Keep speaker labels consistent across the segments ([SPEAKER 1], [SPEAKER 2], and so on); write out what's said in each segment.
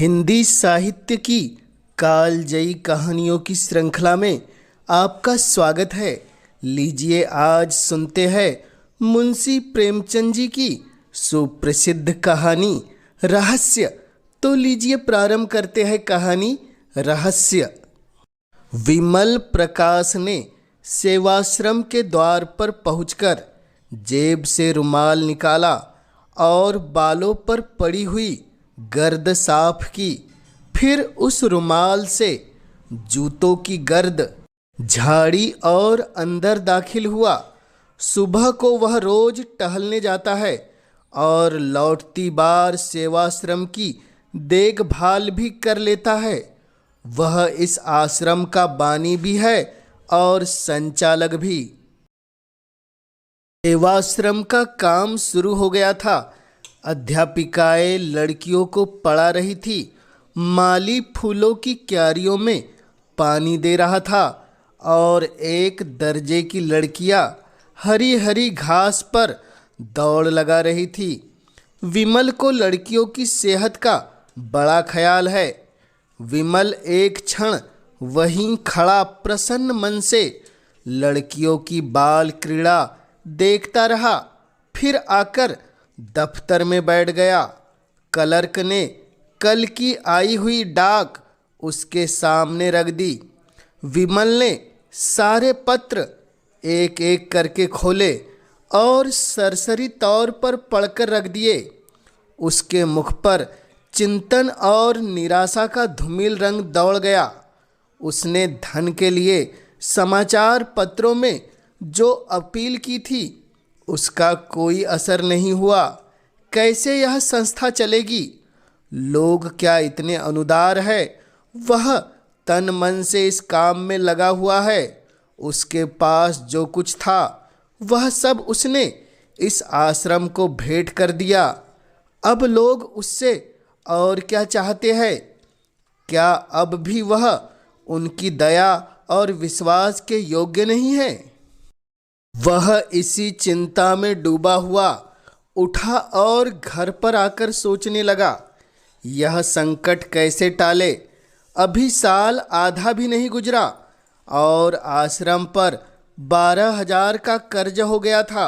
[SPEAKER 1] हिंदी साहित्य की कालजयी कहानियों की श्रृंखला में आपका स्वागत है। लीजिए आज सुनते हैं मुंशी प्रेमचंद जी की सुप्रसिद्ध कहानी रहस्य। तो लीजिए प्रारंभ करते हैं कहानी रहस्य। विमल प्रकाश ने सेवाश्रम के द्वार पर पहुंचकर जेब से रुमाल निकाला और बालों पर पड़ी हुई गर्द साफ की। फिर उस रुमाल से जूतों की गर्द झाड़ी और अंदर दाखिल हुआ। सुबह को वह रोज टहलने जाता है और लौटती बार सेवाश्रम की देखभाल भी कर लेता है। वह इस आश्रम का बानी भी है और संचालक भी। सेवाश्रम का काम शुरू हो गया था। अध्यापिकाएं लड़कियों को पढ़ा रही थी। माली फूलों की क्यारियों में पानी दे रहा था और एक दर्जे की लड़कियां हरी हरी घास पर दौड़ लगा रही थी। विमल को लड़कियों की सेहत का बड़ा ख्याल है। विमल एक क्षण वहीं खड़ा प्रसन्न मन से लड़कियों की बाल क्रीड़ा देखता रहा। फिर आकर दफ्तर में बैठ गया। क्लर्क ने कल की आई हुई डाक उसके सामने रख दी। विमल ने सारे पत्र एक एक करके खोले और सरसरी तौर पर पढ़कर रख दिए। उसके मुख पर चिंतन और निराशा का धूमिल रंग दौड़ गया। उसने धन के लिए समाचार पत्रों में जो अपील की थी उसका कोई असर नहीं हुआ। कैसे यह संस्था चलेगी? लोग क्या इतने अनुदार है? वह तन मन से इस काम में लगा हुआ है। उसके पास जो कुछ था वह सब उसने इस आश्रम को भेंट कर दिया। अब लोग उससे और क्या चाहते हैं? क्या अब भी वह उनकी दया और विश्वास के योग्य नहीं है? वह इसी चिंता में डूबा हुआ उठा और घर पर आकर सोचने लगा, यह संकट कैसे टाले। अभी साल आधा भी नहीं गुजरा और आश्रम पर 12,000 का कर्ज हो गया था।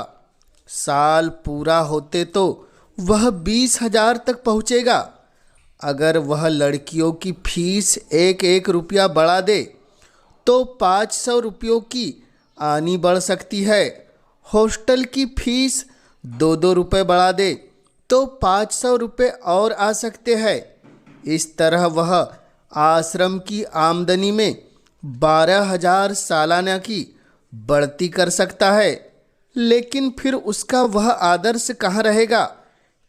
[SPEAKER 1] साल पूरा होते तो वह 20,000 तक पहुँचेगा। अगर वह लड़कियों की फीस एक एक रुपया बढ़ा दे तो 500 रुपयों की आनी बढ़ सकती है। हॉस्टल की फीस 2-2 रुपये बढ़ा दे तो 500 रुपये और आ सकते हैं। इस तरह वह आश्रम की आमदनी में 12,000 सालाना की बढ़ती कर सकता है। लेकिन फिर उसका वह आदर्श कहाँ रहेगा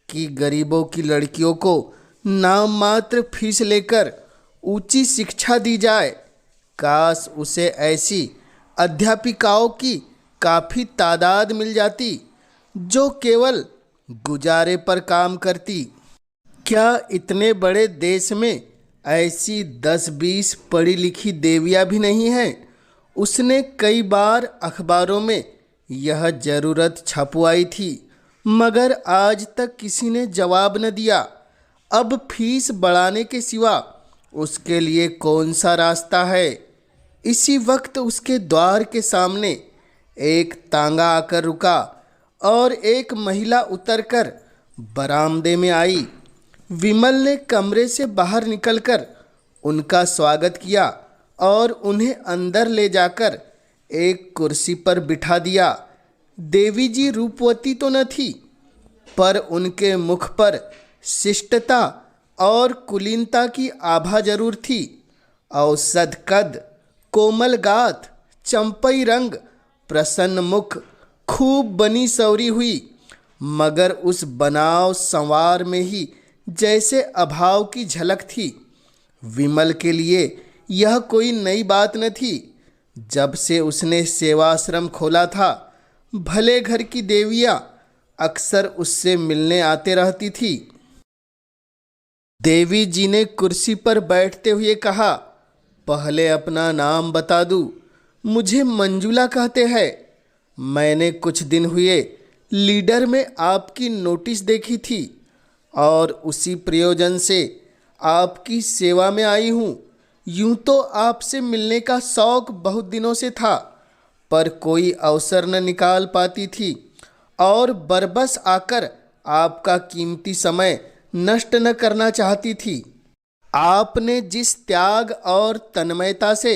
[SPEAKER 1] कि गरीबों की लड़कियों को नाम मात्र फीस लेकर ऊंची शिक्षा दी जाए। काश उसे ऐसी अध्यापिकाओं की काफ़ी तादाद मिल जाती जो केवल गुजारे पर काम करती। क्या इतने बड़े देश में ऐसी 10-20 पढ़ी लिखी देवियाँ भी नहीं हैं? उसने कई बार अखबारों में यह ज़रूरत छपवाई थी मगर आज तक किसी ने जवाब न दिया। अब फीस बढ़ाने के सिवा उसके लिए कौन सा रास्ता है? इसी वक्त उसके द्वार के सामने एक तांगा आकर रुका और एक महिला उतरकर बरामदे में आई। विमल ने कमरे से बाहर निकलकर उनका स्वागत किया और उन्हें अंदर ले जाकर एक कुर्सी पर बिठा दिया। देवी जी रूपवती तो न थी पर उनके मुख पर शिष्टता और कुलीनता की आभा जरूर थी। औसत कद, कोमल गात, चंपई रंग, प्रसन्न मुख, खूब बनी सवरी हुई मगर उस बनाव संवार में ही जैसे अभाव की झलक थी। विमल के लिए यह कोई नई बात न थी। जब से उसने सेवाश्रम खोला था भले घर की देवियाँ अक्सर उससे मिलने आते रहती थी। देवी जी ने कुर्सी पर बैठते हुए कहा, पहले अपना नाम बता दूं। मुझे मंजुला कहते हैं। मैंने कुछ दिन हुए लीडर में आपकी नोटिस देखी थी और उसी प्रयोजन से आपकी सेवा में आई हूँ। यूं तो आपसे मिलने का शौक बहुत दिनों से था, पर कोई अवसर न निकाल पाती थी और बरबस आकर आपका कीमती समय नष्ट न करना चाहती थी। आपने जिस त्याग और तन्मयता से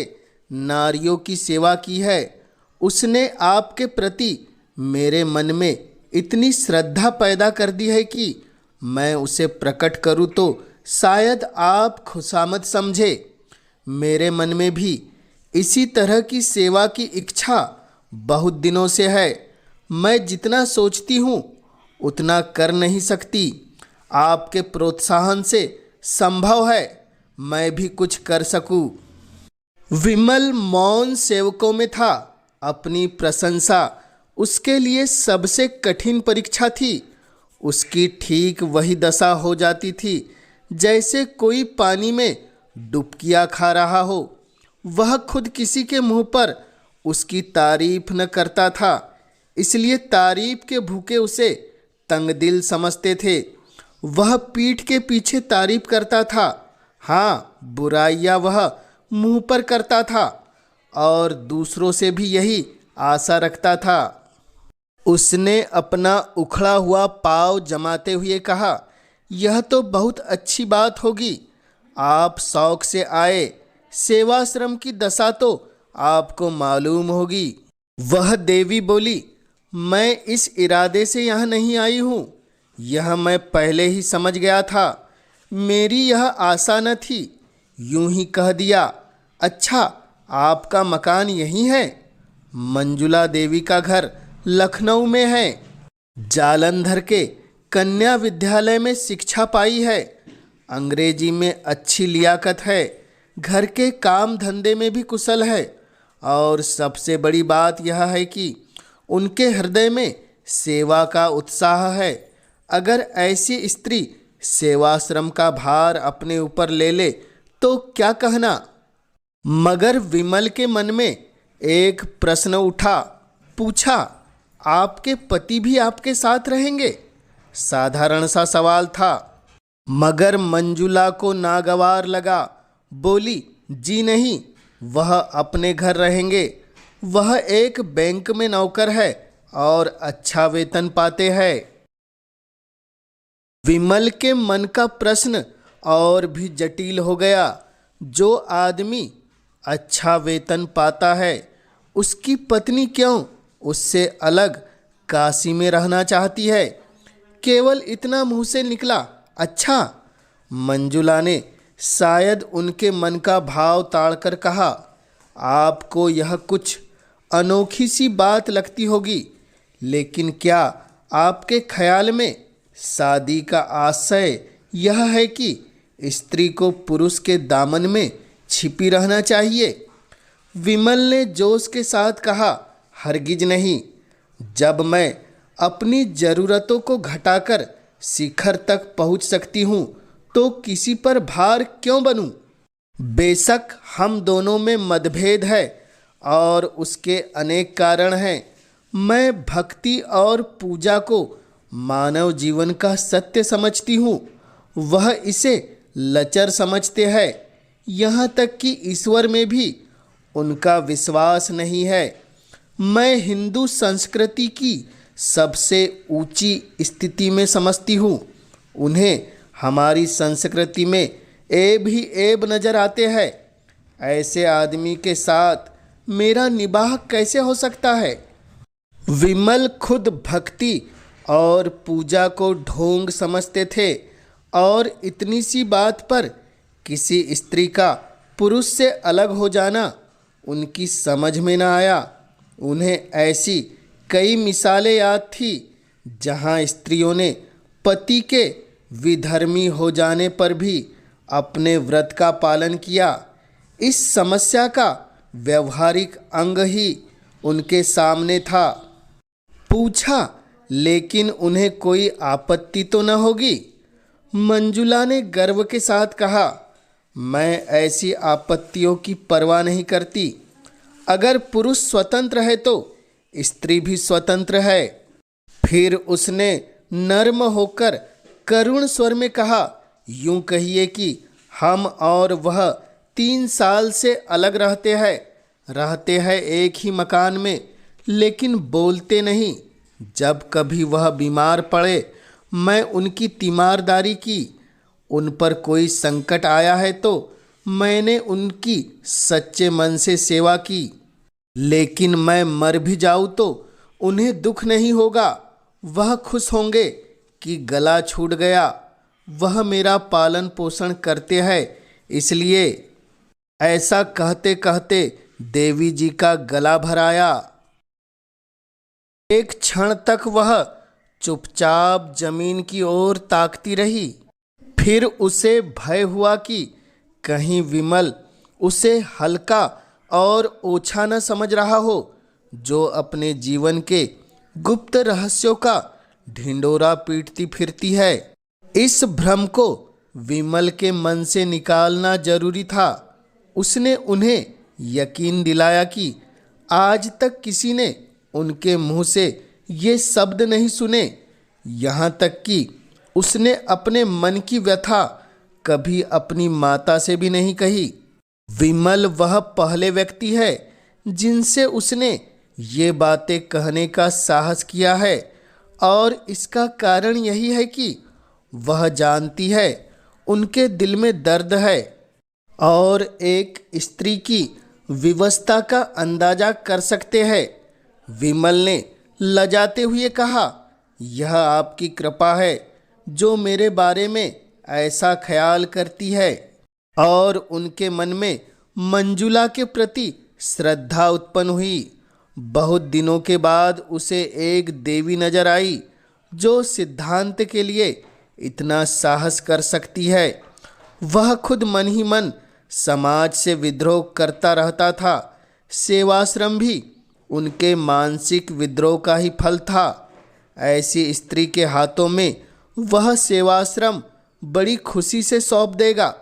[SPEAKER 1] नारियों की सेवा की है, उसने आपके प्रति मेरे मन में इतनी श्रद्धा पैदा कर दी है कि मैं उसे प्रकट करूं तो शायद आप खुशामद समझे। मेरे मन में भी इसी तरह की सेवा की इच्छा बहुत दिनों से है। मैं जितना सोचती हूँ उतना कर नहीं सकती। आपके प्रोत्साहन से संभव है मैं भी कुछ कर सकूं। विमल मौन सेवकों में था। अपनी प्रशंसा उसके लिए सबसे कठिन परीक्षा थी। उसकी ठीक वही दशा हो जाती थी जैसे कोई पानी में डुबकियां खा रहा हो। वह खुद किसी के मुंह पर उसकी तारीफ न करता था, इसलिए तारीफ के भूखे उसे तंगदिल समझते थे। वह पीठ के पीछे तारीफ करता था, हाँ, बुराइयां वह मुंह पर करता था और दूसरों से भी यही आशा रखता था। उसने अपना उखड़ा हुआ पाँव जमाते हुए कहा, यह तो बहुत अच्छी बात होगी। आप शौक से आए, सेवाश्रम की दशा तो आपको मालूम होगी। वह देवी बोली, मैं इस इरादे से यहाँ नहीं आई हूँ। यह मैं पहले ही समझ गया था। मेरी यह आशा न थी। यूं ही कह दिया, अच्छा, आपका मकान यहीं है? मंजुला देवी का घर लखनऊ में है। जालंधर के कन्या विद्यालय में शिक्षा पाई है। अंग्रेजी में अच्छी लियाकत है। घर के काम धंधे में भी कुशल है और सबसे बड़ी बात यह है कि उनके हृदय में सेवा का उत्साह है। अगर ऐसी स्त्री सेवाश्रम का भार अपने ऊपर ले ले तो क्या कहना। मगर विमल के मन में एक प्रश्न उठा। पूछा, आपके पति भी आपके साथ रहेंगे? साधारण सा सवाल था, मगर मंजुला को नागवार लगा। बोली, जी नहीं, वह अपने घर रहेंगे। वह एक बैंक में नौकर है और अच्छा वेतन पाते हैं। विमल के मन का प्रश्न और भी जटिल हो गया। जो आदमी अच्छा वेतन पाता है, उसकी पत्नी क्यों उससे अलग काशी में रहना चाहती है? केवल इतना मुंह से निकला, अच्छा। मंजुला ने शायद उनके मन का भाव ताड़कर कहा, आपको यह कुछ अनोखी सी बात लगती होगी, लेकिन क्या आपके ख्याल में शादी का आशय यह है कि स्त्री को पुरुष के दामन में छिपी रहना चाहिए? विमल ने जोश के साथ कहा, हरगिज नहीं। जब मैं अपनी ज़रूरतों को घटाकर शिखर तक पहुंच सकती हूं तो किसी पर भार क्यों बनूं? बेशक हम दोनों में मतभेद है और उसके अनेक कारण हैं। मैं भक्ति और पूजा को मानव जीवन का सत्य समझती हूँ, वह इसे लचर समझते हैं। यहाँ तक कि ईश्वर में भी उनका विश्वास नहीं है। मैं हिंदू संस्कृति की सबसे ऊंची स्थिति में समझती हूँ। उन्हें हमारी संस्कृति में ऐब ही ऐब नजर आते हैं। ऐसे आदमी के साथ मेरा निबाह कैसे हो सकता है? विमल खुद भक्ति और पूजा को ढोंग समझते थे और इतनी सी बात पर किसी स्त्री का पुरुष से अलग हो जाना उनकी समझ में न आया। उन्हें ऐसी कई मिसालें याद थी जहां स्त्रियों ने पति के विधर्मी हो जाने पर भी अपने व्रत का पालन किया। इस समस्या का व्यवहारिक अंग ही उनके सामने था। पूछा, लेकिन उन्हें कोई आपत्ति तो न होगी? मंजुला ने गर्व के साथ कहा, मैं ऐसी आपत्तियों की परवाह नहीं करती। अगर पुरुष स्वतंत्र है तो स्त्री भी स्वतंत्र है। फिर उसने नर्म होकर करुण स्वर में कहा, यूं कहिए कि हम और वह 3 साल से अलग रहते हैं एक ही मकान में, लेकिन बोलते नहीं। जब कभी वह बीमार पड़े, मैं उनकी तीमारदारी की। उन पर कोई संकट आया है तो मैंने उनकी सच्चे मन से सेवा की। लेकिन मैं मर भी जाऊं तो उन्हें दुख नहीं होगा। वह खुश होंगे कि गला छूट गया। वह मेरा पालन पोषण करते हैं, इसलिए। ऐसा कहते कहते देवी जी का गला भर आया। एक क्षण तक वह चुपचाप जमीन की ओर ताकती रही। फिर उसे भय हुआ कि कहीं विमल उसे हल्का और ओछा न समझ रहा हो, जो अपने जीवन के गुप्त रहस्यों का ढिंडोरा पीटती फिरती है। इस भ्रम को विमल के मन से निकालना जरूरी था। उसने उन्हें यकीन दिलाया कि आज तक किसी ने उनके मुंह से ये शब्द नहीं सुने। यहाँ तक कि उसने अपने मन की व्यथा कभी अपनी माता से भी नहीं कही। विमल वह पहले व्यक्ति है जिनसे उसने ये बातें कहने का साहस किया है, और इसका कारण यही है कि वह जानती है उनके दिल में दर्द है और एक स्त्री की विवशता का अंदाजा कर सकते हैं। विमल ने लजाते हुए कहा, यह आपकी कृपा है जो मेरे बारे में ऐसा ख्याल करती है। और उनके मन में मंजुला के प्रति श्रद्धा उत्पन्न हुई। बहुत दिनों के बाद उसे एक देवी नजर आई जो सिद्धांत के लिए इतना साहस कर सकती है। वह खुद मन ही मन समाज से विद्रोह करता रहता था। सेवाश्रम भी उनके मानसिक विद्रोह का ही फल था। ऐसी स्त्री के हाथों में वह सेवाश्रम बड़ी खुशी से सौंप देगा।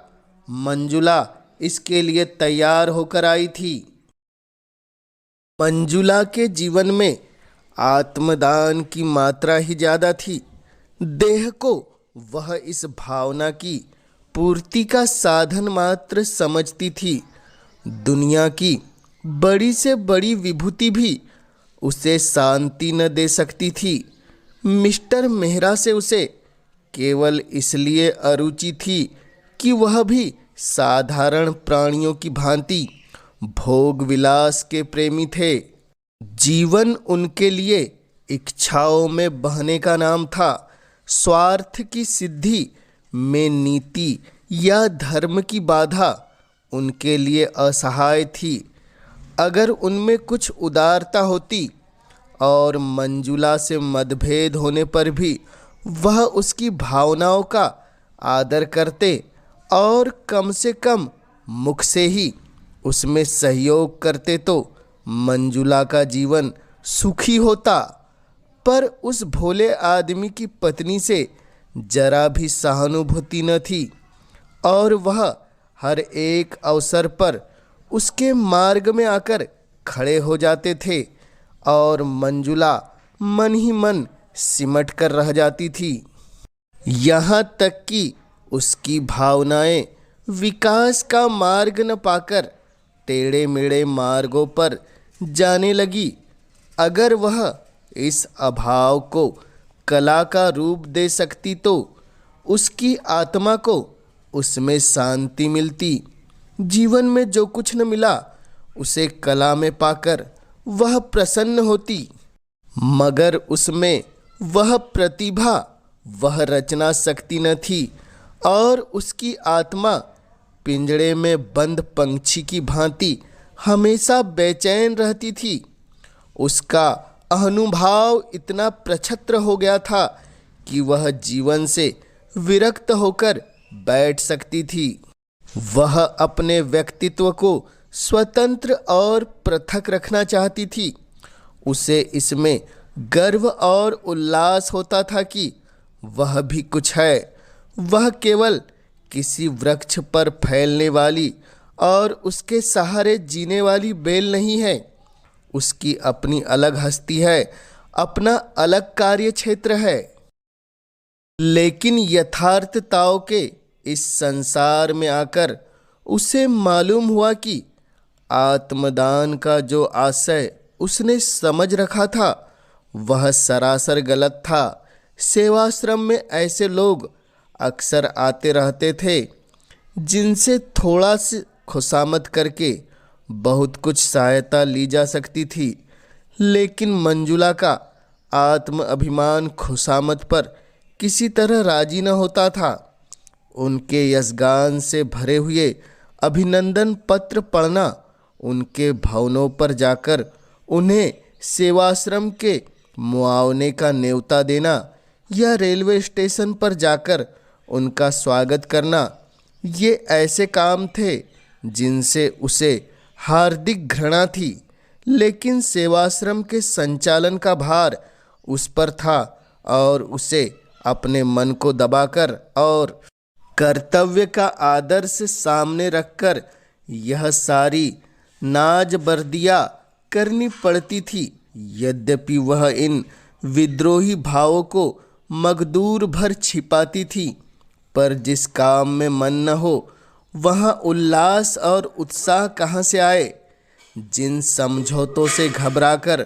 [SPEAKER 1] मंजुला इसके लिए तैयार होकर आई थी। मंजुला के जीवन में आत्मदान की मात्रा ही ज़्यादा थी। देह को वह इस भावना की पूर्ति का साधन मात्र समझती थी। दुनिया की बड़ी से बड़ी विभूति भी उसे शांति न दे सकती थी। मिस्टर मेहरा से उसे केवल इसलिए अरुचि थी कि वह भी साधारण प्राणियों की भांति भोग विलास के प्रेमी थे। जीवन उनके लिए इच्छाओं में बहने का नाम था। स्वार्थ की सिद्धि में नीति या धर्म की बाधा उनके लिए असहाय थी। अगर उनमें कुछ उदारता होती और मंजुला से मतभेद होने पर भी वह उसकी भावनाओं का आदर करते और कम से कम मुख से ही उसमें सहयोग करते, तो मंजुला का जीवन सुखी होता। पर उस भोले आदमी की पत्नी से जरा भी सहानुभूति न थी, और वह हर एक अवसर पर उसके मार्ग में आकर खड़े हो जाते थे, और मंजुला मन ही मन सिमट कर रह जाती थी। यहाँ तक कि उसकी भावनाएं विकास का मार्ग न पाकर टेढ़े मेढ़े मार्गों पर जाने लगी। अगर वह इस अभाव को कला का रूप दे सकती तो उसकी आत्मा को उसमें शांति मिलती। जीवन में जो कुछ न मिला उसे कला में पाकर वह प्रसन्न होती, मगर उसमें वह प्रतिभा, वह रचना शक्ति न थी, और उसकी आत्मा पिंजड़े में बंद पंछी की भांति हमेशा बेचैन रहती थी। उसका अहनुभाव इतना प्रछत्र हो गया था कि वह जीवन से विरक्त होकर बैठ सकती थी। वह अपने व्यक्तित्व को स्वतंत्र और पृथक रखना चाहती थी। उसे इसमें गर्व और उल्लास होता था कि वह भी कुछ है। वह केवल किसी वृक्ष पर फैलने वाली और उसके सहारे जीने वाली बेल नहीं है। उसकी अपनी अलग हस्ती है, अपना अलग कार्य क्षेत्र है। लेकिन यथार्थताओं के इस संसार में आकर उसे मालूम हुआ कि आत्मदान का जो आशय उसने समझ रखा था वह सरासर गलत था। सेवाश्रम में ऐसे लोग अक्सर आते रहते थे जिनसे थोड़ा सी खुशामद करके बहुत कुछ सहायता ली जा सकती थी, लेकिन मंजुला का आत्म अभिमान खुशामद पर किसी तरह राजी न होता था। उनके यशगान से भरे हुए अभिनंदन पत्र पढ़ना, उनके भवनों पर जाकर उन्हें सेवाश्रम के मुआवने का न्योता देना या रेलवे स्टेशन पर जाकर उनका स्वागत करना, ये ऐसे काम थे जिनसे उसे हार्दिक घृणा थी। लेकिन सेवाश्रम के संचालन का भार उस पर था और उसे अपने मन को दबाकर और कर्तव्य का आदर्श सामने रखकर यह सारी नाज बर्दियाँ करनी पड़ती थी। यद्यपि वह इन विद्रोही भावों को मकदूर भर छिपाती थी, पर जिस काम में मन न हो वहाँ उल्लास और उत्साह कहाँ से आए। जिन समझौतों से घबराकर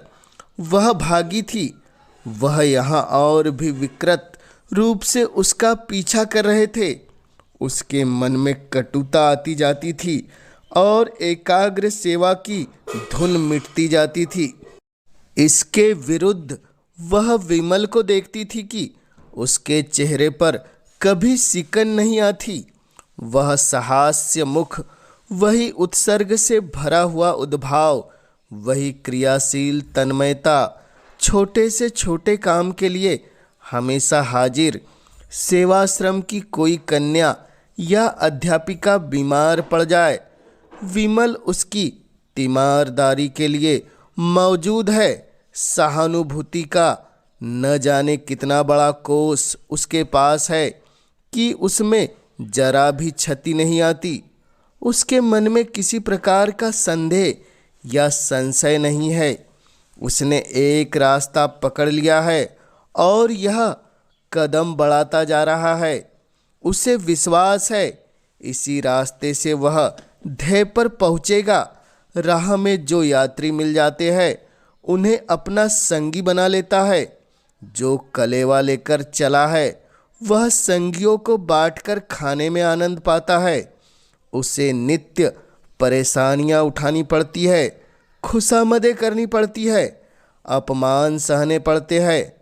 [SPEAKER 1] वह भागी थी, वह यहाँ और भी विकृत रूप से उसका पीछा कर रहे थे। उसके मन में कटुता आती जाती थी और एकाग्र सेवा की धुन मिटती जाती थी। इसके विरुद्ध वह विमल को देखती थी कि उसके चेहरे पर कभी सिकन नहीं आती। वह सहास्य मुख, वही उत्सर्ग से भरा हुआ उद्भाव, वही क्रियाशील तन्मयता, छोटे से छोटे काम के लिए हमेशा हाजिर। सेवाश्रम की कोई कन्या या अध्यापिका बीमार पड़ जाए, विमल उसकी तीमारदारी के लिए मौजूद है। सहानुभूति का न जाने कितना बड़ा कोष उसके पास है कि उसमें जरा भी क्षति नहीं आती। उसके मन में किसी प्रकार का संदेह या संशय नहीं है। उसने एक रास्ता पकड़ लिया है और यह कदम बढ़ाता जा रहा है। उसे विश्वास है इसी रास्ते से वह ध्येय पर पहुँचेगा। राह में जो यात्री मिल जाते हैं उन्हें अपना संगी बना लेता है। जो कलेवा लेकर चला है वह संगियों को बांटकर खाने में आनंद पाता है। उसे नित्य परेशानियां उठानी पड़ती है, खुशामदें करनी पड़ती है, अपमान सहने पड़ते हैं,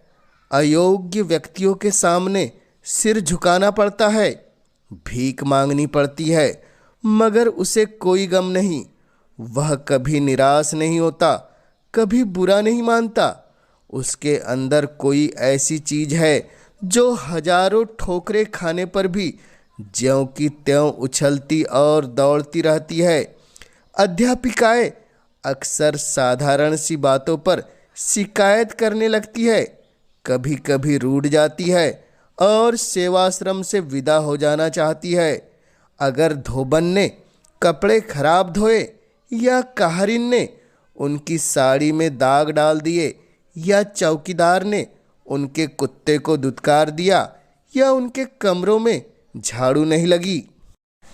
[SPEAKER 1] अयोग्य व्यक्तियों के सामने सिर झुकाना पड़ता है, भीख मांगनी पड़ती है, मगर उसे कोई गम नहीं। वह कभी निराश नहीं होता, कभी बुरा नहीं मानता। उसके अंदर कोई ऐसी चीज है जो हजारों ठोकरें खाने पर भी ज्यों की त्यों उछलती और दौड़ती रहती है। अध्यापिकाएं अक्सर साधारण सी बातों पर शिकायत करने लगती है, कभी कभी रूठ जाती है और सेवाश्रम से विदा हो जाना चाहती है। अगर धोबन ने कपड़े खराब धोए या कहारिन ने उनकी साड़ी में दाग डाल दिए या चौकीदार ने उनके कुत्ते को दुत्कार दिया या उनके कमरों में झाड़ू नहीं लगी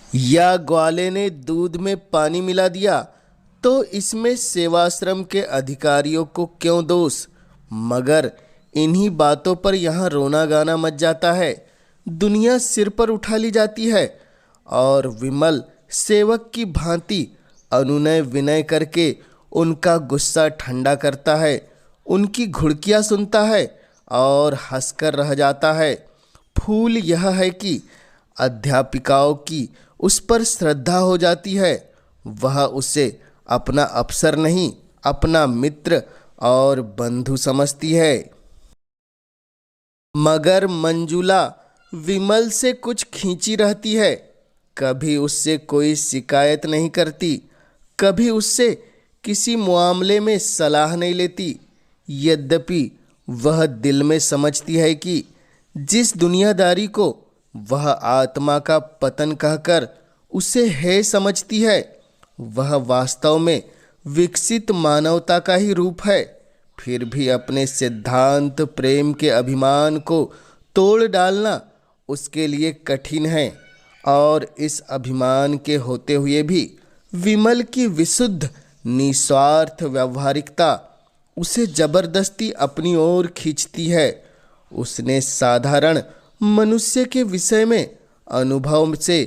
[SPEAKER 1] या ग्वाले ने दूध में पानी मिला दिया, तो इसमें सेवाश्रम के अधिकारियों को क्यों दोष। मगर इन्हीं बातों पर यहाँ रोना गाना मच जाता है। दुनिया सिर पर उठा ली जाती है और विमल सेवक की भांति अनुनय विनय करके उनका गुस्सा ठंडा करता है, उनकी घुड़कियाँ सुनता है और हंसकर रह जाता है। फूल यह है कि अध्यापिकाओं की उस पर श्रद्धा हो जाती है। वह उसे अपना अफसर नहीं, अपना मित्र और बंधु समझती है। मगर मंजुला विमल से कुछ खींची रहती है, कभी उससे कोई शिकायत नहीं करती, कभी उससे किसी मामले में सलाह नहीं लेती। यद्यपि वह दिल में समझती है कि जिस दुनियादारी को वह आत्मा का पतन कहकर उसे है समझती है, वह वास्तव में विकसित मानवता का ही रूप है। फिर भी अपने सिद्धांत प्रेम के अभिमान को तोड़ डालना उसके लिए कठिन है और इस अभिमान के होते हुए भी विमल की विशुद्ध निस्वार्थ व्यावहारिकता उसे जबरदस्ती अपनी ओर खींचती है। उसने साधारण मनुष्य के विषय में अनुभव से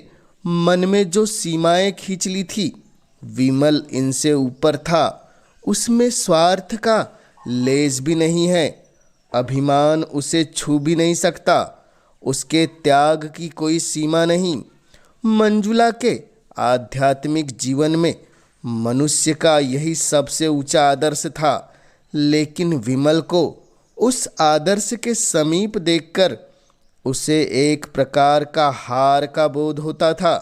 [SPEAKER 1] मन में जो सीमाएं खींच ली थी, विमल इनसे ऊपर था। उसमें स्वार्थ का लेस भी नहीं है। अभिमान उसे छू भी नहीं सकता। उसके त्याग की कोई सीमा नहीं। मंजुला के आध्यात्मिक जीवन में मनुष्य का यही सबसे ऊंचा आदर्श था, लेकिन विमल को उस आदर्श के समीप देखकर उसे एक प्रकार का हार का बोध होता था।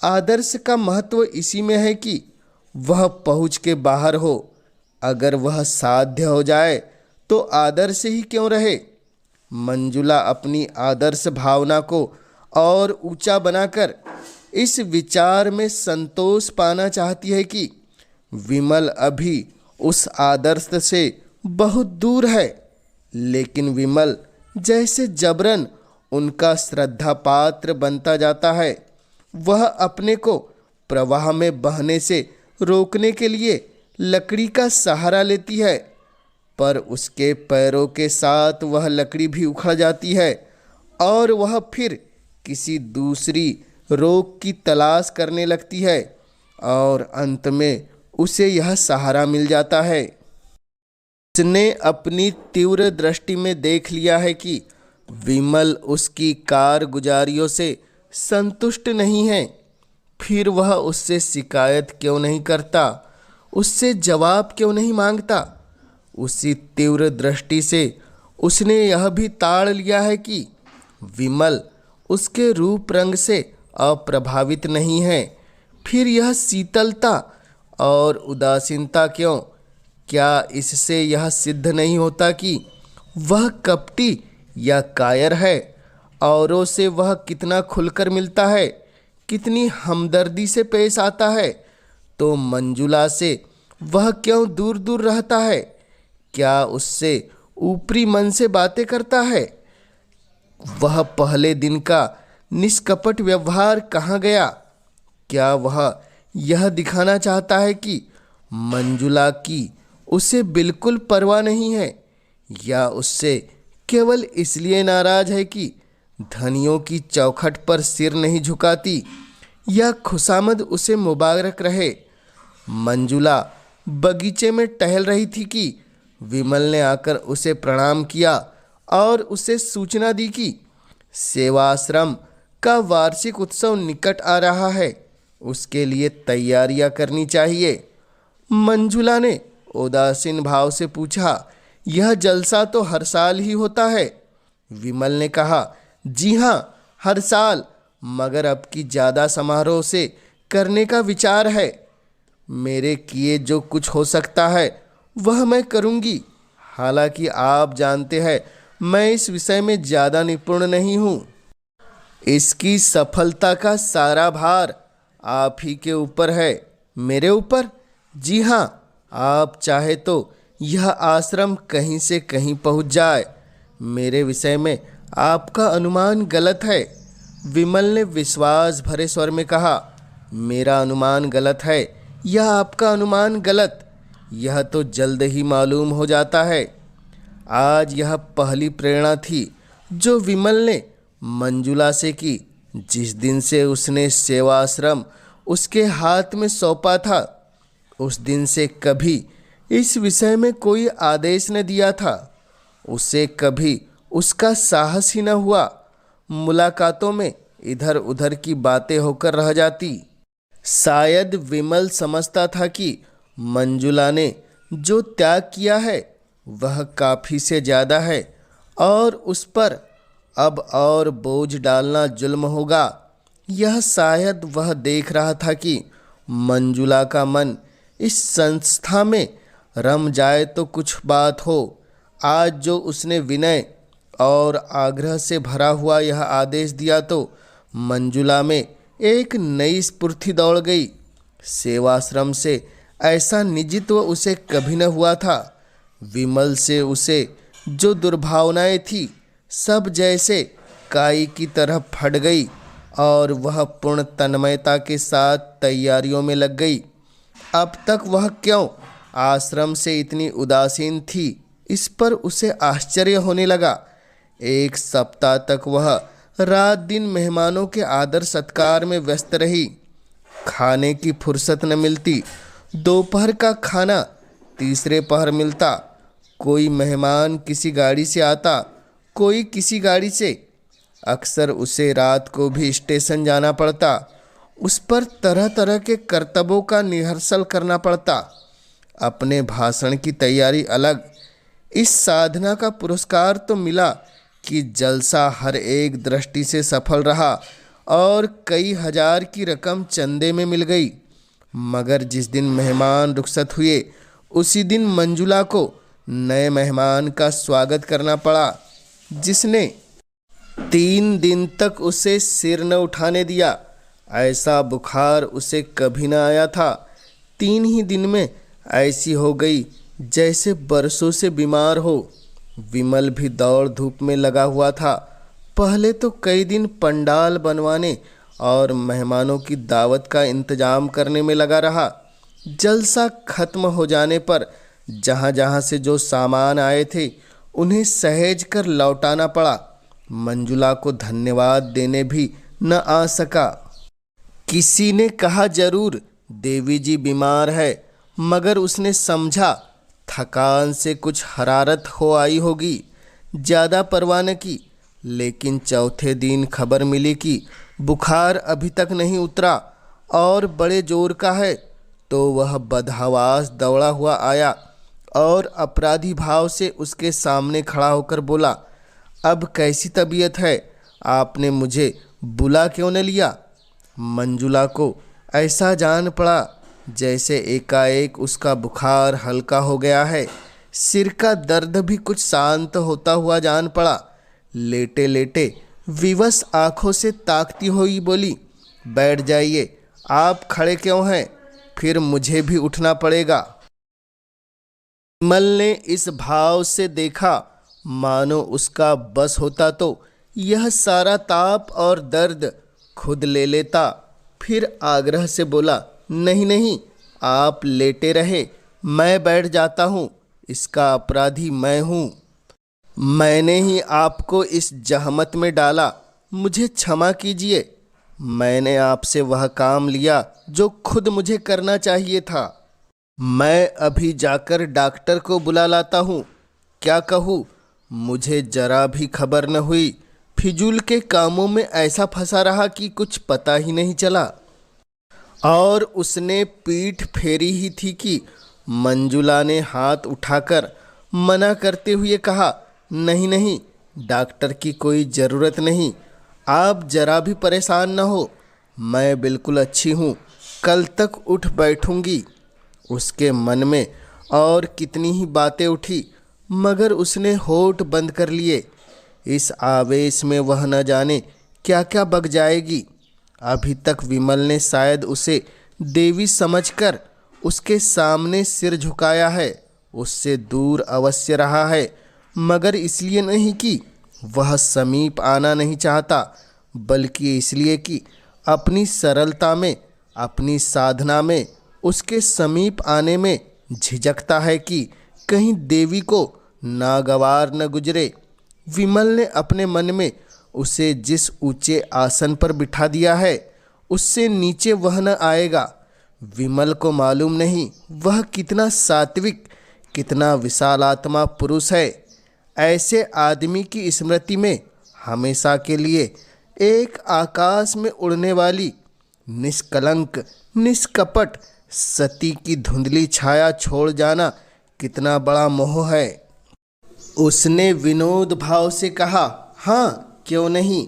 [SPEAKER 1] आदर्श का महत्व इसी में है कि वह पहुँच के बाहर हो। अगर वह साध्य हो जाए तो आदर्श ही क्यों रहे। मंजुला अपनी आदर्श भावना को और ऊंचा बनाकर इस विचार में संतोष पाना चाहती है कि विमल अभी उस आदर्श से बहुत दूर है, लेकिन विमल जैसे जबरन उनका श्रद्धा पात्र बनता जाता है। वह अपने को प्रवाह में बहने से रोकने के लिए लकड़ी का सहारा लेती है, पर उसके पैरों के साथ वह लकड़ी भी उखड़ जाती है और वह फिर किसी दूसरी रोक की तलाश करने लगती है और अंत में उसे यह सहारा मिल जाता है। उसने अपनी तीव्र दृष्टि में देख लिया है कि विमल उसकी कारगुजारियों से संतुष्ट नहीं है। फिर वह उससे शिकायत क्यों नहीं करता, उससे जवाब क्यों नहीं मांगता। उसी तीव्र दृष्टि से उसने यह भी ताड़ लिया है कि विमल उसके रूप रंग से अप्रभावित नहीं है। फिर यह शीतलता और उदासीनता क्यों? क्या इससे यह सिद्ध नहीं होता कि वह कपटी या कायर है? औरों से वह कितना खुलकर मिलता है, कितनी हमदर्दी से पेश आता है, तो मंजुला से वह क्यों दूर दूर रहता है? क्या उससे ऊपरी मन से बातें करता है? वह पहले दिन का निष्कपट व्यवहार कहाँ गया? क्या वह यह दिखाना चाहता है कि मंजुला की उसे बिल्कुल परवाह नहीं है, या उससे केवल इसलिए नाराज है कि धनियों की चौखट पर सिर नहीं झुकाती, या खुशामद उसे मुबारक रहे। मंजुला बगीचे में टहल रही थी कि विमल ने आकर उसे प्रणाम किया और उसे सूचना दी कि सेवाश्रम का वार्षिक उत्सव निकट आ रहा है, उसके लिए तैयारियां करनी चाहिए। मंजुला ने उदासीन भाव से पूछा, यह जलसा तो हर साल ही होता है। विमल ने कहा, जी हाँ, हर साल, मगर अब की ज़्यादा समारोह से करने का विचार है। मेरे किए जो कुछ हो सकता है वह मैं करूँगी। हालांकि आप जानते हैं मैं इस विषय में ज़्यादा निपुण नहीं हूँ। इसकी सफलता का सारा भार आप ही के ऊपर है। मेरे ऊपर? जी हाँ, आप चाहे तो यह आश्रम कहीं से कहीं पहुँच जाए। मेरे विषय में आपका अनुमान गलत है। विमल ने विश्वास भरे स्वर में कहा, मेरा अनुमान गलत है या आपका अनुमान गलत, यह तो जल्द ही मालूम हो जाता है। आज यह पहली प्रेरणा थी जो विमल ने मंजुला से की। जिस दिन से उसने सेवाश्रम उसके हाथ में सौंपा था, उस दिन से कभी इस विषय में कोई आदेश न दिया था। उसे कभी उसका साहस ही न हुआ। मुलाकातों में इधर उधर की बातें होकर रह जाती। शायद विमल समझता था कि मंजुला ने जो त्याग किया है वह काफ़ी से ज़्यादा है और उस पर अब और बोझ डालना जुल्म होगा। यह शायद वह देख रहा था कि मंजुला का मन इस संस्था में रम जाए तो कुछ बात हो। आज जो उसने विनय और आग्रह से भरा हुआ यह आदेश दिया तो मंजुला में एक नई स्फूर्ति दौड़ गई। सेवाश्रम से ऐसा निजित्व उसे कभी न हुआ था। विमल से उसे जो दुर्भावनाएं थी सब जैसे काई की तरह फट गई। और वह पूर्ण तन्मयता के साथ तैयारियों में लग गई। अब तक वह क्यों आश्रम से इतनी उदासीन थी, इस पर उसे आश्चर्य होने लगा। 1 सप्ताह तक वह रात दिन मेहमानों के आदर सत्कार में व्यस्त रही। खाने की फुर्सत न मिलती। दोपहर का खाना तीसरे पहर मिलता। कोई मेहमान किसी गाड़ी से आता, कोई किसी गाड़ी से। अक्सर उसे रात को भी स्टेशन जाना पड़ता। उस पर तरह तरह के कर्तव्यों का रिहर्सल करना पड़ता। अपने भाषण की तैयारी अलग। इस साधना का पुरस्कार तो मिला कि जलसा हर एक दृष्टि से सफल रहा और कई हजार की रकम चंदे में मिल गई। मगर जिस दिन मेहमान रुखसत हुए, उसी दिन मंजुला को नए मेहमान का स्वागत करना पड़ा, जिसने 3 दिन तक उसे सिर न उठाने दिया। ऐसा बुखार उसे कभी न आया था। 3 ही दिन में ऐसी हो गई जैसे बरसों से बीमार हो। विमल भी दौड़ धूप में लगा हुआ था। पहले तो कई दिन पंडाल बनवाने और मेहमानों की दावत का इंतजाम करने में लगा रहा। जलसा खत्म हो जाने पर जहाँ जहाँ से जो सामान आए थे उन्हें सहेज कर लौटाना पड़ा। मंजुला को धन्यवाद देने भी न आ सका। किसी ने कहा जरूर देवी जी बीमार है, मगर उसने समझा थकान से कुछ हरारत हो आई होगी, ज़्यादा परवाह न की। लेकिन चौथे दिन खबर मिली कि बुखार अभी तक नहीं उतरा और बड़े जोर का है, तो वह बदहवास दौड़ा हुआ आया और अपराधी भाव से उसके सामने खड़ा होकर बोला, अब कैसी तबीयत है? आपने मुझे बुला क्यों न लिया? मंजुला को ऐसा जान पड़ा जैसे एकाएक उसका बुखार हल्का हो गया है। सिर का दर्द भी कुछ शांत होता हुआ जान पड़ा। लेटे लेटे विवश आंखों से ताकती हुई बोली, बैठ जाइए, आप खड़े क्यों हैं? फिर मुझे भी उठना पड़ेगा। विमल ने इस भाव से देखा मानो उसका बस होता तो यह सारा ताप और दर्द खुद ले लेता। फिर आग्रह से बोला, नहीं नहीं, आप लेटे रहे, मैं बैठ जाता हूँ। इसका अपराधी मैं हूँ। मैंने ही आपको इस जहमत में डाला, मुझे क्षमा कीजिए। मैंने आपसे वह काम लिया जो खुद मुझे करना चाहिए था। मैं अभी जाकर डॉक्टर को बुला लाता हूँ। क्या कहूँ, मुझे जरा भी खबर न हुई। फिजूल के कामों में ऐसा फंसा रहा कि कुछ पता ही नहीं चला। और उसने पीठ फेरी ही थी कि मंजुला ने हाथ उठाकर मना करते हुए कहा, नहीं नहीं, डॉक्टर की कोई ज़रूरत नहीं, आप जरा भी परेशान न हो, मैं बिल्कुल अच्छी हूँ, कल तक उठ बैठूँगी। उसके मन में और कितनी ही बातें उठी, मगर उसने होठ बंद कर लिए। इस आवेश में वह न जाने क्या क्या बक जाएगी। अभी तक विमल ने शायद उसे देवी समझकर उसके सामने सिर झुकाया है, उससे दूर अवश्य रहा है, मगर इसलिए नहीं कि वह समीप आना नहीं चाहता, बल्कि इसलिए कि अपनी सरलता में, अपनी साधना में उसके समीप आने में झिझकता है कि कहीं देवी को नागवार न गुजरे। विमल ने अपने मन में उसे जिस ऊंचे आसन पर बिठा दिया है, उससे नीचे वह न आएगा। विमल को मालूम नहीं वह कितना सात्विक, कितना विशालात्मा पुरुष है। ऐसे आदमी की स्मृति में हमेशा के लिए एक आकाश में उड़ने वाली निष्कलंक, निष्कपट सती की धुंधली छाया छोड़ जाना कितना बड़ा मोह है। उसने विनोद भाव से कहा, हाँ क्यों नहीं,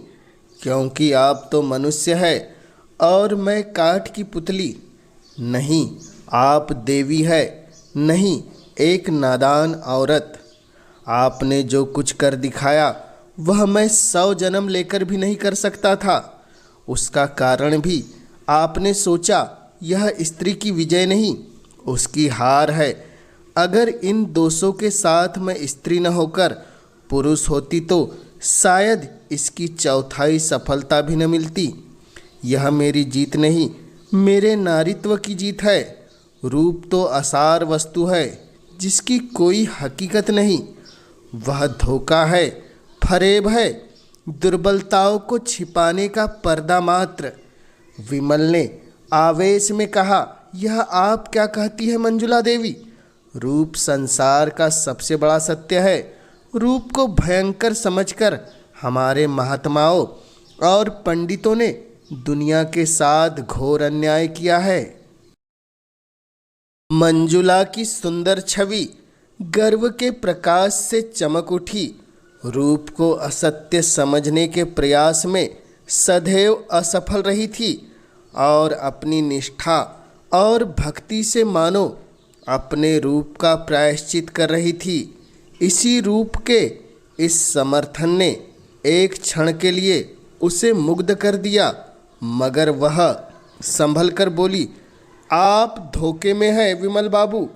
[SPEAKER 1] क्योंकि आप तो मनुष्य है और मैं काठ की पुतली। नहीं, आप देवी है, नहीं एक नादान औरत। आपने जो कुछ कर दिखाया वह मैं 100 जन्म लेकर भी नहीं कर सकता था। उसका कारण भी आपने सोचा यह स्त्री की विजय नहीं, उसकी हार है। अगर इन दोषों के साथ मैं स्त्री न होकर पुरुष होती तो शायद इसकी चौथाई सफलता भी न मिलती। यह मेरी जीत नहीं, मेरे नारीत्व की जीत है। रूप तो असार वस्तु है जिसकी कोई हकीकत नहीं। वह धोखा है, फरेब है, दुर्बलताओं को छिपाने का पर्दा मात्र। विमल ने आवेश में कहा, यह आप क्या कहती है मंजुला देवी? रूप संसार का सबसे बड़ा सत्य है। रूप को भयंकर समझकर हमारे महात्माओं और पंडितों ने दुनिया के साथ घोर अन्याय किया है। मंजुला की सुंदर छवि गर्व के प्रकाश से चमक उठी। रूप को असत्य समझने के प्रयास में सदैव असफल रही थी और अपनी निष्ठा और भक्ति से मानो अपने रूप का प्रायश्चित कर रही थी। इसी रूप के इस समर्थन ने एक क्षण के लिए उसे मुग्ध कर दिया, मगर वह संभल कर बोली, आप धोखे में हैं विमल बाबू,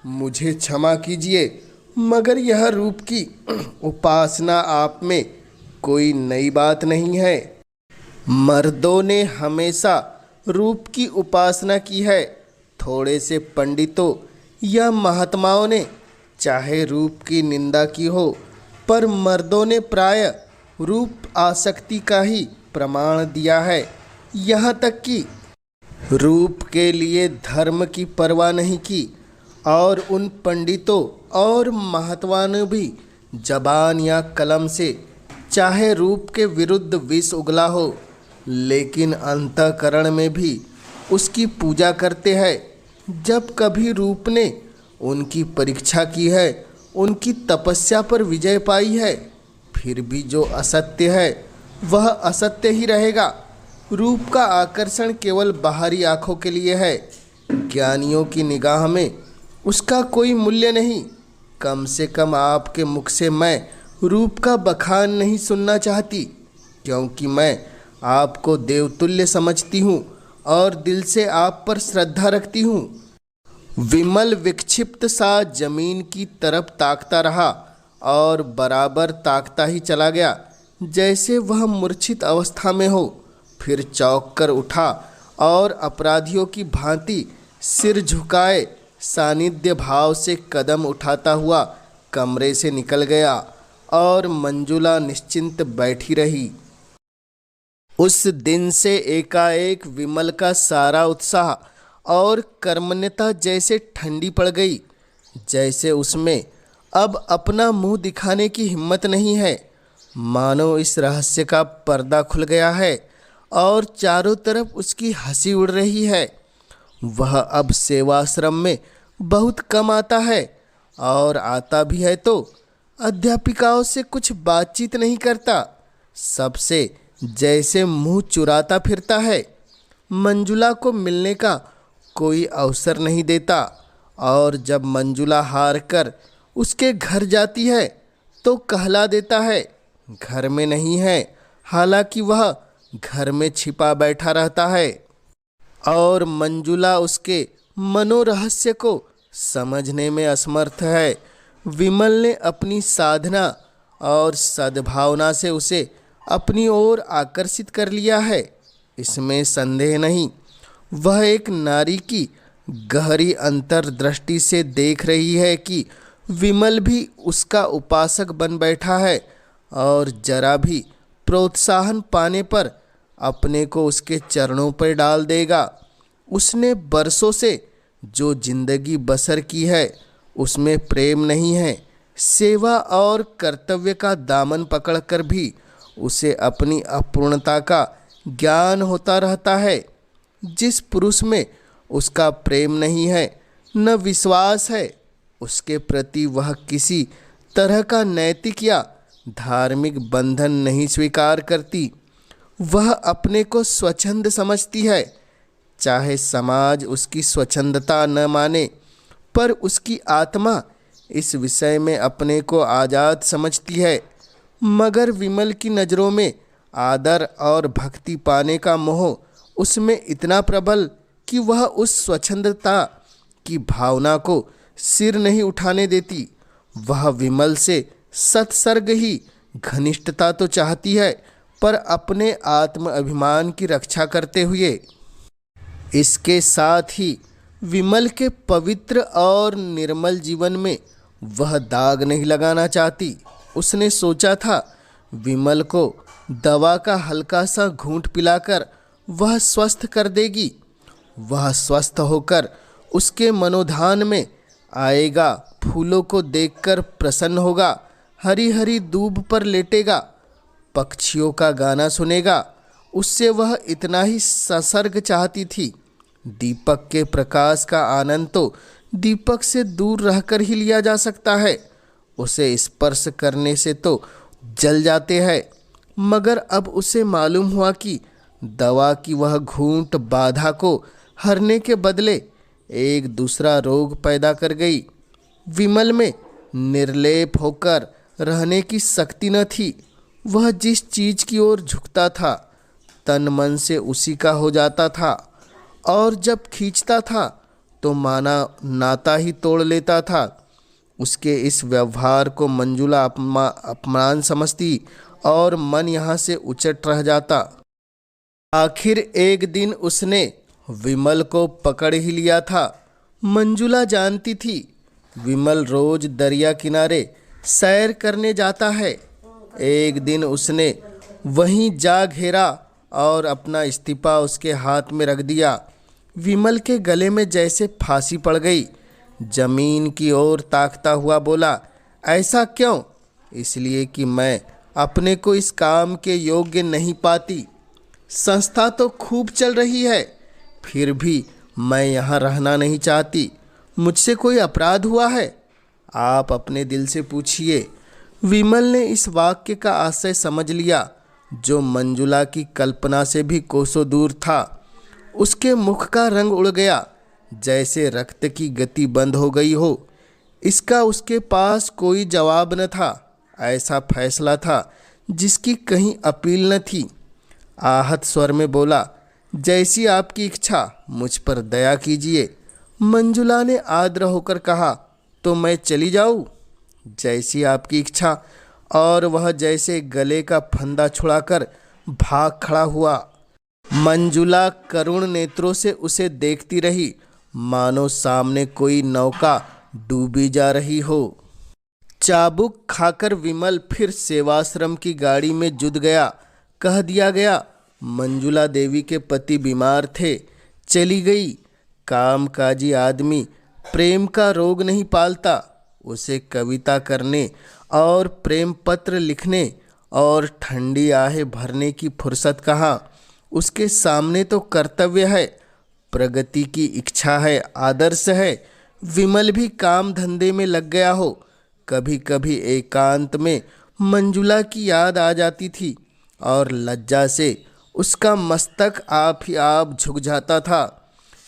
[SPEAKER 1] मुझे क्षमा कीजिए, मगर यह रूप की उपासना आप में कोई नई बात नहीं है। मर्दों ने हमेशा रूप की उपासना की है। थोड़े से पंडितों या महात्माओं ने चाहे रूप की निंदा की हो, पर मर्दों ने प्राय रूप आसक्ति का ही प्रमाण दिया है। यहाँ तक कि रूप के लिए धर्म की परवाह नहीं की और उन पंडितों और महात्माओं ने भी जबान या कलम से चाहे रूप के विरुद्ध विष उगला हो, लेकिन अंतःकरण में भी उसकी पूजा करते हैं। जब कभी रूप ने उनकी परीक्षा की है, उनकी तपस्या पर विजय पाई है, फिर भी जो असत्य है वह असत्य ही रहेगा। रूप का आकर्षण केवल बाहरी आंखों के लिए है। ज्ञानियों की निगाह में उसका कोई मूल्य नहीं। कम से कम आपके मुख से मैं रूप का बखान नहीं सुनना चाहती, क्योंकि मैं आपको देवतुल्य समझती हूँ और दिल से आप पर श्रद्धा रखती हूँ। विमल विक्षिप्त सा जमीन की तरफ ताकता रहा और बराबर ताकता ही चला गया, जैसे वह मूर्छित अवस्था में हो। फिर चौंक कर उठा और अपराधियों की भांति सिर झुकाए सानिध्य भाव से कदम उठाता हुआ कमरे से निकल गया और मंजुला निश्चिंत बैठी रही। उस दिन से एकाएक विमल का सारा उत्साह और कर्मण्यता जैसे ठंडी पड़ गई, जैसे उसमें अब अपना मुंह दिखाने की हिम्मत नहीं है। मानो इस रहस्य का पर्दा खुल गया है और चारों तरफ उसकी हंसी उड़ रही है। वह अब सेवाश्रम में बहुत कम आता है और आता भी है तो अध्यापिकाओं से कुछ बातचीत नहीं करता, सबसे जैसे मुंह चुराता फिरता है। मंजुला को मिलने का कोई अवसर नहीं देता और जब मंजुला हार कर उसके घर जाती है तो कहला देता है घर में नहीं है, हालांकि वह घर में छिपा बैठा रहता है और मंजुला उसके मनोरहस्य को समझने में असमर्थ है। विमल ने अपनी साधना और सद्भावना से उसे अपनी ओर आकर्षित कर लिया है, इसमें संदेह नहीं। वह एक नारी की गहरी अंतर्दृष्टि से देख रही है कि विमल भी उसका उपासक बन बैठा है और जरा भी प्रोत्साहन पाने पर अपने को उसके चरणों पर डाल देगा। उसने बरसों से जो जिंदगी बसर की है उसमें प्रेम नहीं है। सेवा और कर्तव्य का दामन पकड़कर भी उसे अपनी अपूर्णता का ज्ञान होता रहता है। जिस पुरुष में उसका प्रेम नहीं है, न विश्वास है, उसके प्रति वह किसी तरह का नैतिक या धार्मिक बंधन नहीं स्वीकार करती। वह अपने को स्वच्छंद समझती है, चाहे समाज उसकी स्वच्छंदता न माने, पर उसकी आत्मा इस विषय में अपने को आज़ाद समझती है। मगर विमल की नज़रों में आदर और भक्ति पाने का मोह उसमें इतना प्रबल कि वह उस स्वच्छंदता की भावना को सिर नहीं उठाने देती। वह विमल से सत्सर्ग ही घनिष्ठता तो चाहती है, पर अपने आत्म अभिमान की रक्षा करते हुए। इसके साथ ही विमल के पवित्र और निर्मल जीवन में वह दाग नहीं लगाना चाहती। उसने सोचा था विमल को दवा का हल्का सा घूंट पिलाकर वह स्वस्थ कर देगी। वह स्वस्थ होकर उसके मनोधान में आएगा, फूलों को देखकर प्रसन्न होगा, हरी हरी दूब पर लेटेगा, पक्षियों का गाना सुनेगा। उससे वह इतना ही संसर्ग चाहती थी। दीपक के प्रकाश का आनंद तो दीपक से दूर रहकर ही लिया जा सकता है। उसे स्पर्श करने से तो जल जाते हैं। मगर अब उसे मालूम हुआ कि दवा की वह घूंट बाधा को हरने के बदले एक दूसरा रोग पैदा कर गई। विमल में निर्लेप होकर रहने की शक्ति न थी। वह जिस चीज की ओर झुकता था तन मन से उसी का हो जाता था, और जब खींचता था तो माना नाता ही तोड़ लेता था। उसके इस व्यवहार को मंजुला अपमान समझती और मन यहाँ से उचट रह जाता। आखिर एक दिन उसने विमल को पकड़ ही लिया था। मंजुला जानती थी विमल रोज दरिया किनारे सैर करने जाता है। एक दिन उसने वहीं जा घेरा और अपना इस्तीफा उसके हाथ में रख दिया। विमल के गले में जैसे फांसी पड़ गई। जमीन की ओर ताकता हुआ बोला, ऐसा क्यों? इसलिए कि मैं अपने को इस काम के योग्य नहीं पाती। संस्था तो खूब चल रही है, फिर भी मैं यहाँ रहना नहीं चाहती। मुझसे कोई अपराध हुआ है? आप अपने दिल से पूछिए। विमल ने इस वाक्य का आशय समझ लिया, जो मंजुला की कल्पना से भी कोसों दूर था। उसके मुख का रंग उड़ गया, जैसे रक्त की गति बंद हो गई हो। इसका उसके पास कोई जवाब न था। ऐसा फैसला था जिसकी कहीं अपील न थी। आहत स्वर में बोला, जैसी आपकी इच्छा, मुझ पर दया कीजिए। मंजुला ने आर्द्र होकर कहा, तो मैं चली जाऊं? जैसी आपकी इच्छा। और वह जैसे गले का फंदा छुड़ाकर भाग खड़ा हुआ। मंजुला करुण नेत्रों से उसे देखती रही, मानो सामने कोई नौका डूबी जा रही हो। चाबुक खाकर विमल फिर सेवाश्रम की गाड़ी में जुट गया। कह दिया गया मंजुला देवी के पति बीमार थे, चली गई। कामकाजी आदमी प्रेम का रोग नहीं पालता। उसे कविता करने और प्रेम पत्र लिखने और ठंडी आहें भरने की फुर्सत कहाँ। उसके सामने तो कर्तव्य है, प्रगति की इच्छा है, आदर्श है। विमल भी काम धंधे में लग गया हो। कभी कभी एकांत में मंजुला की याद आ जाती थी और लज्जा से उसका मस्तक आप ही आप झुक जाता था।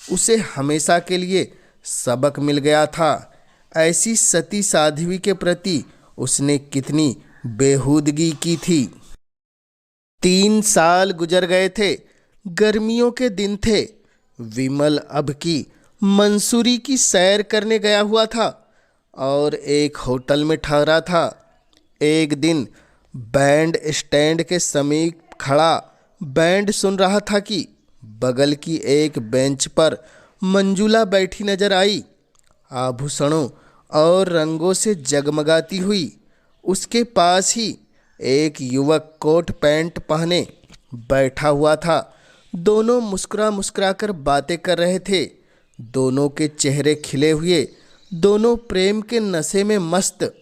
[SPEAKER 1] उसे हमेशा के लिए सबक मिल गया था। ऐसी सती साध्वी के प्रति उसने कितनी बेहूदगी की थी। 3 साल गुजर गए थे। गर्मियों के दिन थे। विमल अब की मंसूरी की सैर करने गया हुआ था और एक होटल में ठहरा था। एक दिन बैंड स्टैंड के समीप खड़ा बैंड सुन रहा था कि बगल की एक बेंच पर मंजुला बैठी नजर आई, आभूषणों और रंगों से जगमगाती हुई। उसके पास ही एक युवक कोट पैंट पहने बैठा हुआ था। दोनों मुस्कुरा मुस्कुरा कर बातें कर रहे थे। दोनों के चेहरे खिले हुए, दोनों प्रेम के नशे में मस्त।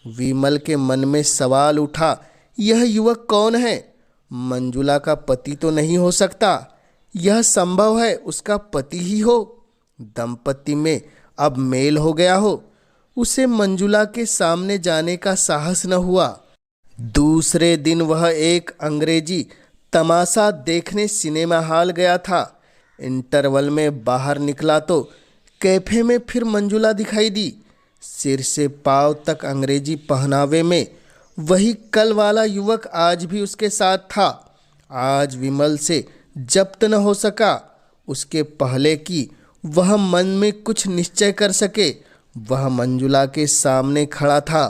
[SPEAKER 1] विमल के मन में सवाल उठा, यह युवक कौन है? मंजुला का पति तो नहीं हो सकता। यह संभव है उसका पति ही हो। दंपति में अब मेल हो गया हो। उसे मंजुला के सामने जाने का साहस न हुआ। दूसरे दिन वह एक अंग्रेजी तमाशा देखने सिनेमा हॉल गया था। इंटरवल में बाहर निकला तो कैफे में फिर मंजुला दिखाई दी। सिर से पांव तक अंग्रेजी पहनावे में वही कल वाला युवक आज भी उसके साथ था। आज विमल से जब्त न हो सका। उसके पहले कि वह मन में कुछ निश्चय कर सके, वह मंजुला के सामने खड़ा था।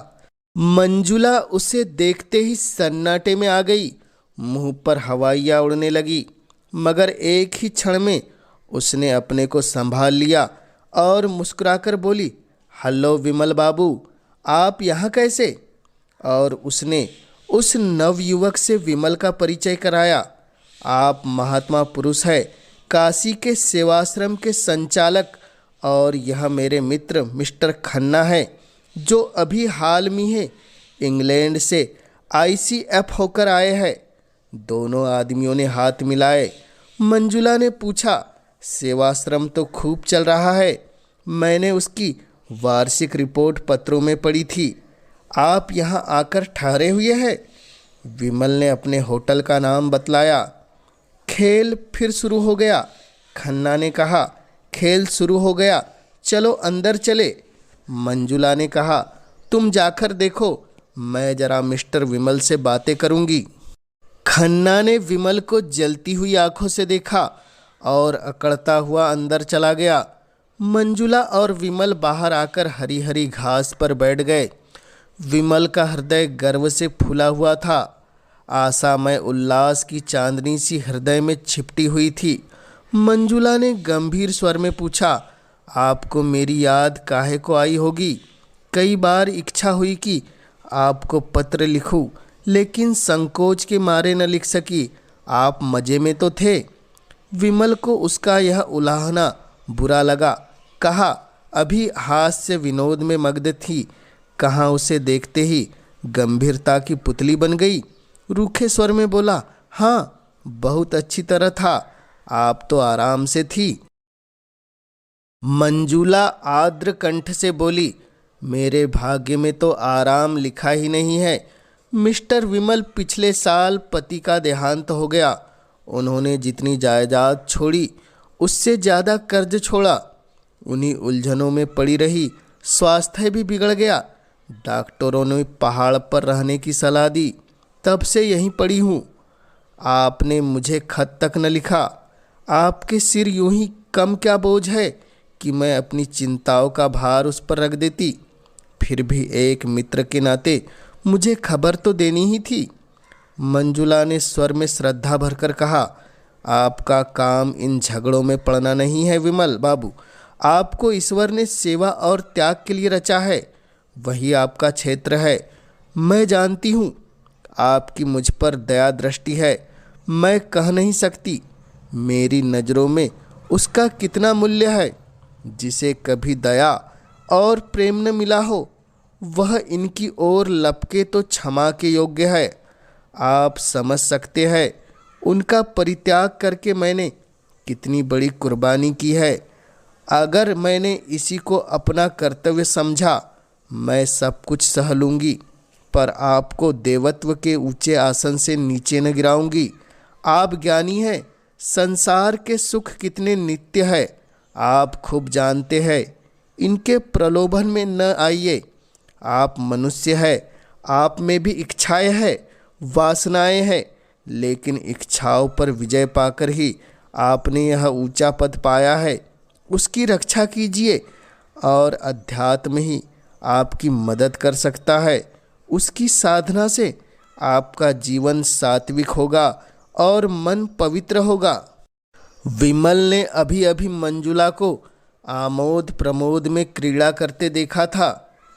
[SPEAKER 1] मंजुला उसे देखते ही सन्नाटे में आ गई। मुंह पर हवाइयाँ उड़ने लगी, मगर एक ही क्षण में उसने अपने को संभाल लिया और मुस्कुराकर बोली, हेलो विमल बाबू, आप यहाँ कैसे? और उसने उस नवयुवक से विमल का परिचय कराया। आप महात्मा पुरुष है, काशी के सेवाश्रम के संचालक, और यह मेरे मित्र मिस्टर खन्ना है, जो अभी हाल में ही इंग्लैंड से ICF होकर आए हैं। दोनों आदमियों ने हाथ मिलाए। मंजुला ने पूछा, सेवाश्रम तो खूब चल रहा है, मैंने उसकी वार्षिक रिपोर्ट पत्रों में पढ़ी थी। आप यहाँ आकर ठहरे हुए हैं? विमल ने अपने होटल का नाम बतलाया। खेल फिर शुरू हो गया। खन्ना ने कहा, खेल शुरू हो गया, चलो अंदर चले। मंजुला ने कहा, तुम जाकर देखो, मैं जरा मिस्टर विमल से बातें करूंगी। खन्ना ने विमल को जलती हुई आंखों से देखा और अकड़ता हुआ अंदर चला गया। मंजुला और विमल बाहर आकर हरी हरी घास पर बैठ गए। विमल का हृदय गर्व से फूला हुआ था। आशामय उल्लास की चांदनी सी हृदय में छिपटी हुई थी। मंजुला ने गंभीर स्वर में पूछा, आपको मेरी याद काहे को आई होगी? कई बार इच्छा हुई कि आपको पत्र लिखूं, लेकिन संकोच के मारे न लिख सकी। आप मज़े में तो थे। विमल को उसका यह उलाहना बुरा लगा। कहा, अभी हास्य विनोद में मग्न थी, कहाँ उसे देखते ही गंभीरता की पुतली बन गई। रूखे स्वर में बोला, हाँ, बहुत अच्छी तरह था, आप तो आराम से थी। मंजुला आर्द्र कंठ से बोली, मेरे भाग्य में तो आराम लिखा ही नहीं है। मिस्टर विमल पिछले साल पति का देहांत हो गया। उन्होंने जितनी जायदाद छोड़ी, उससे ज़्यादा कर्ज छोड़ा। उन्हीं उलझनों में पड़ी रही, स्वास्थ्य भी बिगड़ गया। डॉक्टरों ने पहाड़ पर रहने की सलाह दी, तब से यहीं पड़ी हूँ। आपने मुझे खत तक न लिखा। आपके सिर यूं ही कम क्या बोझ है कि मैं अपनी चिंताओं का भार उस पर रख देती। फिर भी एक मित्र के नाते मुझे खबर तो देनी ही थी। मंजुला ने स्वर में श्रद्धा भरकर कहा, आपका काम इन झगड़ों में पड़ना नहीं है विमल बाबू। आपको ईश्वर ने सेवा और त्याग के लिए रचा है, वही आपका क्षेत्र है। मैं जानती हूँ आपकी मुझ पर दया दृष्टि है, मैं कह नहीं सकती। मेरी नज़रों में उसका कितना मूल्य है। जिसे कभी दया और प्रेम न मिला हो, वह इनकी ओर लपके तो क्षमा के योग्य है। आप समझ सकते हैं उनका परित्याग करके मैंने कितनी बड़ी कुर्बानी की है। अगर मैंने इसी को अपना कर्तव्य समझा, मैं सब कुछ सह लूँगी, पर आपको देवत्व के ऊंचे आसन से नीचे न गिराऊंगी। आप ज्ञानी हैं, संसार के सुख कितने नित्य है आप खूब जानते हैं। इनके प्रलोभन में न आइए। आप मनुष्य है, आप में भी इच्छाएं हैं, वासनाएं हैं, लेकिन इच्छाओं पर विजय पाकर ही आपने यह ऊंचा पद पाया है। उसकी रक्षा कीजिए, और अध्यात्म ही आपकी मदद कर सकता है। उसकी साधना से आपका जीवन सात्विक होगा और मन पवित्र होगा। विमल ने अभी अभी मंजुला को आमोद प्रमोद में क्रीड़ा करते देखा था।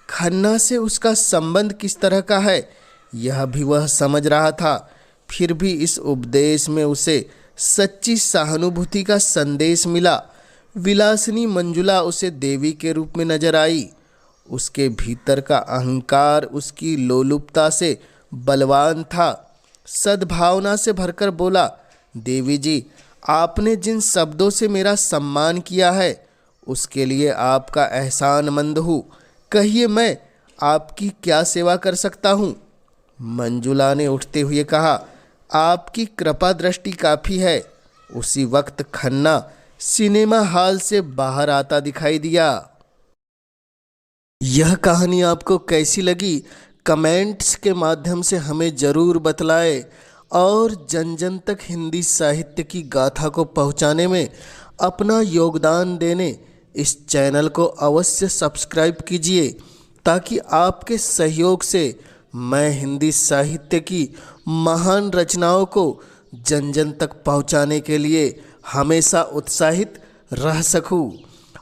[SPEAKER 1] खन्ना से उसका संबंध किस तरह का है, यह भी वह समझ रहा था। फिर भी इस उपदेश में उसे सच्ची सहानुभूति का संदेश मिला। विलासिनी मंजुला उसे देवी के रूप में नजर आई। उसके भीतर का अहंकार उसकी लोलुपता से बलवान था। सद्भावना से भरकर बोला, देवी जी, आपने जिन शब्दों से मेरा सम्मान किया है, उसके लिए आपका एहसानमंद हूँ। कहिए, मैं आपकी क्या सेवा कर सकता हूँ? मंजुला ने उठते हुए कहा, आपकी कृपा दृष्टि काफ़ी है। उसी वक्त खन्ना सिनेमा हॉल से बाहर आता दिखाई दिया। यह कहानी आपको कैसी लगी, कमेंट्स के माध्यम से हमें ज़रूर बतलाएं, और जन जन तक हिंदी साहित्य की गाथा को पहुंचाने में अपना योगदान देने इस चैनल को अवश्य सब्सक्राइब कीजिए, ताकि आपके सहयोग से मैं हिंदी साहित्य की महान रचनाओं को जन जन तक पहुंचाने के लिए हमेशा उत्साहित रह सकूं।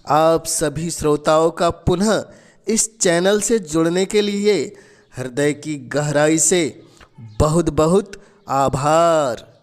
[SPEAKER 1] आप सभी श्रोताओं का पुनः इस चैनल से जुड़ने के लिए हृदय की गहराई से बहुत बहुत आभार।